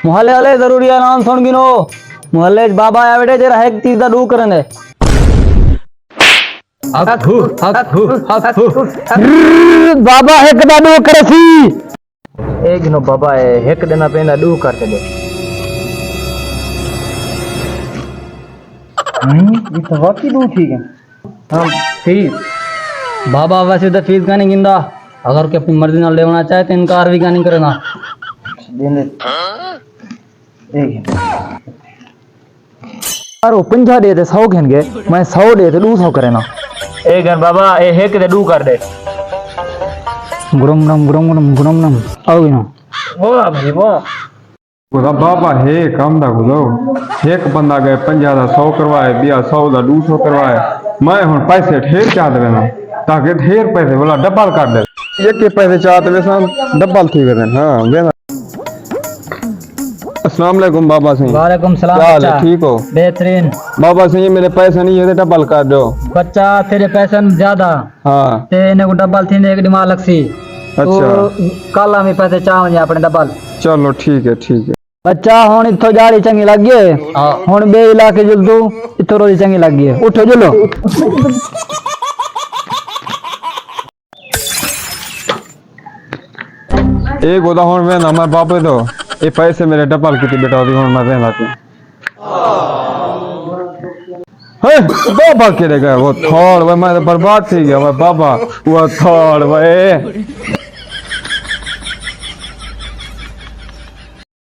मोहल्ले वाले जरूरी है नाम सुन गिनो मोहल्ले बाबा आया बेटे तेरा है तीर दा डू करने बाबा है कदा डू करे सी एक गिनो बाबा है एक देना पेंदा डू करते दे ये तो वाकई डू ठीक है हां फीस बाबा वैसे तो फीस का नहीं गिंदा अगर के अपनी मर्जी नाल लेना चाहे तो इनकार भी का नहीं करना देने एक यार 50 दे ते 100 घेन गए मैं 100 दे ते 200 करे ना एक घर बाबा ए एक ते 2 कर दे गुरम नम आओ ना वो भाई वो ਉਹਦਾ ਬਾਬਾ ਹੈ ਕੰਮ ਦਾ ਗੁਜ਼ੋ ਇੱਕ ਬੰਦਾ ਗਏ 50 ਦਾ 100 ਕਰਵਾਏ ਬਿਆ 100 ਦਾ 200 ਕਰਵਾਏ ਮੈਂ ਹੁਣ ਪੈਸੇ ਠੇਰ ਚਾ ਦੇਵੇ ਨਾ ਤਾਂ ਕਿ ਠੇਰ ਪੈਸੇ ਵਾਲਾ ਡਬਲ ਕਰ ਦੇ ਇੱਕ ਕੇ ਪੈਸੇ ਚਾ ਦੇਵੇ ਸਾਂ ਡਬਲ ਠੀਕ ਹੈ ਹਾਂ ਵੇ अस्सलाम वालेकुम बाबा सिंह वालेकुम सलाम बच्चा ठीक हो बेहतरीन बाबा सिंह मेरे पैसे नहीं है डबल कर दो बच्चा तेरे पैसे ज्यादा हाँ तेने को डबल थी एक दिमाग लक्सी अच्छा कल हमें पैसे चाहे अपने डबल चलो ठीक है बच्चा हुन इथों जाड़ी चंगी लग गई हुन बे इलाके जुलदू इथों रोजी चंगी लग गई उठो जुलो एक ओदा हुन मैं ना मैं बाबे दो ये पैसे मेरे डबल की बेटा दी हुन मैं वेंदा ते हे बाबा के गए वो थोड़ मैं बर्बाद थी गया वो बाबा वो थोड़ वे